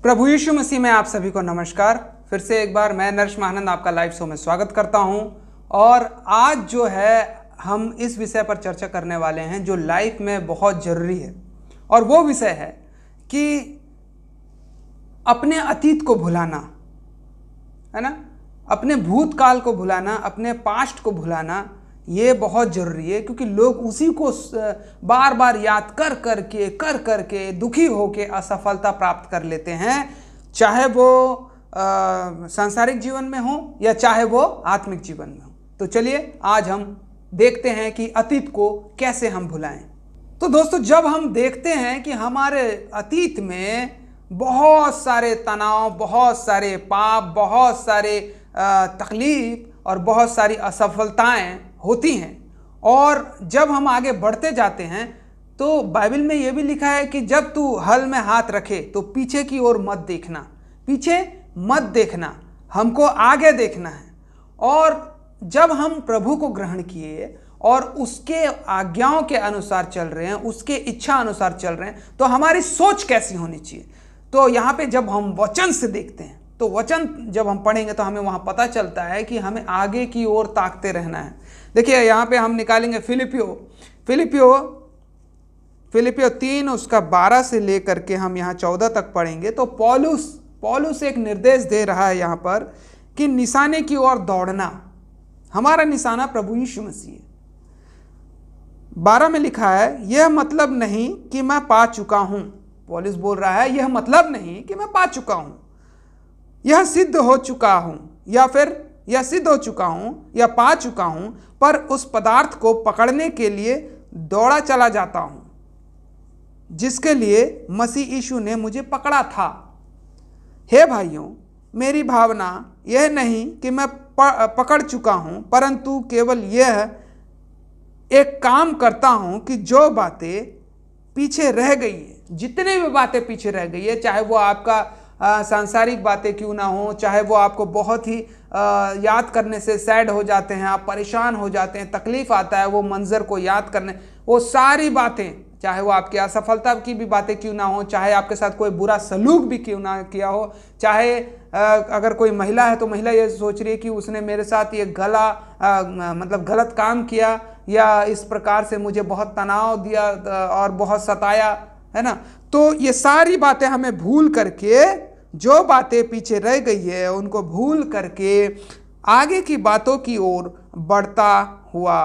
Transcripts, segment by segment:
प्रभु यीशु मसीह में आप सभी को नमस्कार। फिर से एक बार मैं नरेश महानंद आपका लाइव शो में स्वागत करता हूं। और आज जो है हम इस विषय पर चर्चा करने वाले हैं जो लाइफ में बहुत ज़रूरी है, और वो विषय है कि अपने अतीत को भुलाना, है ना, अपने भूतकाल को भुलाना, अपने पास्ट को भुलाना, ये बहुत ज़रूरी है। क्योंकि लोग उसी को बार बार याद कर करके दुखी होकर असफलता प्राप्त कर लेते हैं, चाहे वो सांसारिक जीवन में हो या चाहे वो आत्मिक जीवन में हो। तो चलिए आज हम देखते हैं कि अतीत को कैसे हम भुलाएं। तो दोस्तों, जब हम देखते हैं कि हमारे अतीत में बहुत सारे तनाव, बहुत सारे पाप, बहुत सारे तकलीफ और बहुत सारी असफलताएं होती हैं, और जब हम आगे बढ़ते जाते हैं तो बाइबल में यह भी लिखा है कि जब तू हल में हाथ रखे तो पीछे की ओर मत देखना, पीछे मत देखना, हमको आगे देखना है। और जब हम प्रभु को ग्रहण किए और उसके आज्ञाओं के अनुसार चल रहे हैं, उसके इच्छा अनुसार चल रहे हैं, तो हमारी सोच कैसी होनी चाहिए। तो यहाँ पे जब हम वचन से देखते हैं, तो वचन जब हम पढ़ेंगे तो हमें वहाँ पता चलता है कि हमें आगे की ओर ताकते रहना है। देखिए यहाँ पे हम निकालेंगे फिलिपियो 3 उसका 12 से लेकर के हम यहाँ 14 तक पढ़ेंगे। तो पौलुस एक निर्देश दे रहा है यहाँ पर कि निशाने की ओर दौड़ना। हमारा निशाना प्रभु यीशु मसीह है। 12 में लिखा है, यह मतलब नहीं कि मैं पा चुका हूं। पौलुस बोल रहा है, यह मतलब नहीं कि मैं पा चुका हूं, यह सिद्ध हो चुका हूं, या फिर यह सिद्ध हो चुका हूं या पा चुका हूं, पर उस पदार्थ को पकड़ने के लिए दौड़ा चला जाता हूं जिसके लिए मसीह यीशु ने मुझे पकड़ा था। हे भाइयों, मेरी भावना यह नहीं कि मैं पकड़ चुका हूं, परंतु केवल यह एक काम करता हूं कि जो बातें पीछे रह गई है, जितने भी बातें पीछे रह गई है, चाहे वो आपका सांसारिक बातें क्यों ना हो, चाहे वो आपको बहुत ही याद करने से सैड हो जाते हैं, आप परेशान हो जाते हैं, तकलीफ आता है वो मंजर को याद करने, वो सारी बातें, चाहे वो आपकी असफलता की भी बातें क्यों ना हो, चाहे आपके साथ कोई बुरा सलूक भी क्यों ना किया हो, चाहे अगर कोई महिला है तो महिला ये सोच रही है कि उसने मेरे साथ ये मतलब गलत काम किया, या इस प्रकार से मुझे बहुत तनाव दिया और बहुत सताया, है ना। तो ये सारी बातें हमें भूल करके, जो बातें पीछे रह गई है उनको भूल करके आगे की बातों की ओर बढ़ता हुआ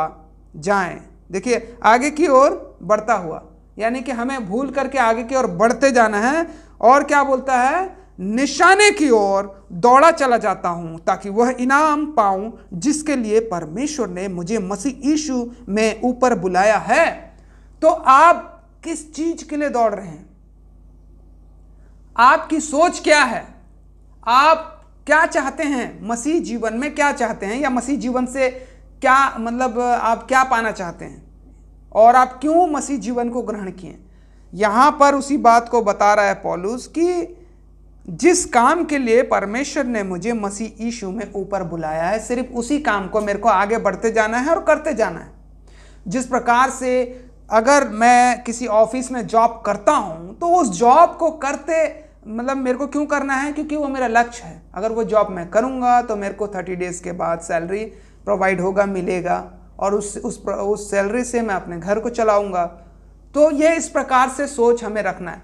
जाएं। देखिए, आगे की ओर बढ़ता हुआ यानी कि हमें भूल करके आगे की ओर बढ़ते जाना है। और क्या बोलता है, निशाने की ओर दौड़ा चला जाता हूं ताकि वह इनाम पाऊं जिसके लिए परमेश्वर ने मुझे मसीह यीशु में ऊपर बुलाया है। तो आप किस चीज के लिए दौड़ रहे हैं? आपकी सोच क्या है? आप क्या चाहते हैं? मसीह जीवन में क्या चाहते हैं, या मसीह जीवन से क्या मतलब आप क्या पाना चाहते हैं, और आप क्यों मसीह जीवन को ग्रहण किए? यहां पर उसी बात को बता रहा है पौलुस कि जिस काम के लिए परमेश्वर ने मुझे मसीह यीशु में ऊपर बुलाया है, सिर्फ उसी काम को मेरे को आगे बढ़ते जाना है और करते जाना है। जिस प्रकार से अगर मैं किसी ऑफिस में जॉब करता हूं तो उस जॉब को करते मतलब मेरे को क्यों करना है? क्योंकि वो मेरा लक्ष्य है। अगर वो जॉब मैं करूंगा तो मेरे को 30 डेज के बाद सैलरी प्रोवाइड होगा, मिलेगा, और उस सैलरी से मैं अपने घर को चलाऊंगा। तो ये इस प्रकार से सोच हमें रखना है।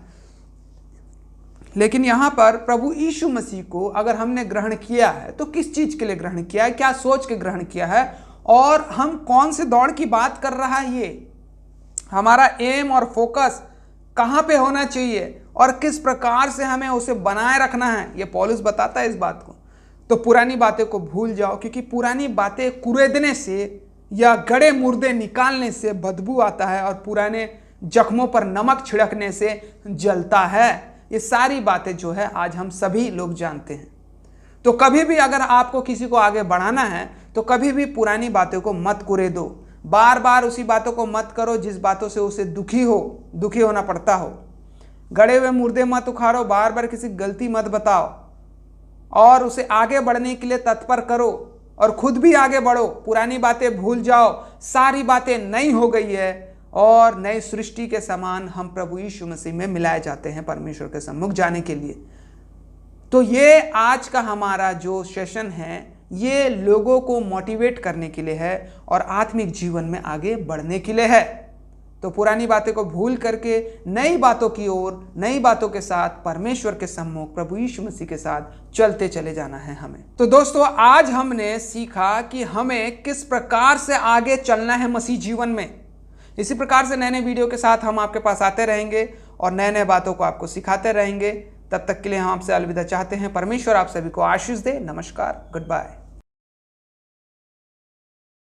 लेकिन यहाँ पर प्रभु यीशु मसीह को अगर हमने ग्रहण किया है तो किस चीज के लिए ग्रहण किया है, क्या सोच के ग्रहण किया है, और हम कौन से दौड़ की बात कर रहा है, ये हमारा एम और फोकस कहाँ पे होना चाहिए और किस प्रकार से हमें उसे बनाए रखना है, ये पौलुस बताता है इस बात को। तो पुरानी बातें को भूल जाओ, क्योंकि पुरानी बातें कुरेदने से या गड़े मुर्दे निकालने से बदबू आता है, और पुराने जख्मों पर नमक छिड़कने से जलता है। ये सारी बातें जो है आज हम सभी लोग जानते हैं। तो कभी भी अगर आपको किसी को आगे बढ़ाना है तो कभी भी पुरानी बातों को मत कुरेदो, बार बार उसी बातों को मत करो जिस बातों से उसे दुखी होना पड़ता हो। गड़े हुए मुर्दे मत उखाड़ो, बार बार किसी गलती मत बताओ, और उसे आगे बढ़ने के लिए तत्पर करो, और खुद भी आगे बढ़ो। पुरानी बातें भूल जाओ, सारी बातें नई हो गई है, और नई सृष्टि के समान हम प्रभु यीशु मसीह में मिलाए जाते हैं परमेश्वर के सम्मुख जाने के लिए। तो ये आज का हमारा जो सेशन है ये लोगों को मोटिवेट करने के लिए है और आत्मिक जीवन में आगे बढ़ने के लिए है। तो पुरानी बातें को भूल करके नई बातों की ओर, नई बातों के साथ परमेश्वर के सम्मुख प्रभु यीशु मसीह के साथ चलते चले जाना है हमें। तो दोस्तों आज हमने सीखा कि हमें किस प्रकार से आगे चलना है मसीह जीवन में। इसी प्रकार से नए नए वीडियो के साथ हम आपके पास आते रहेंगे और नए नए बातों को आपको सिखाते रहेंगे। तब तक के लिए हम आपसे अलविदा चाहते हैं। परमेश्वर आप सभी को आशीष दे। नमस्कार, गुड बाय।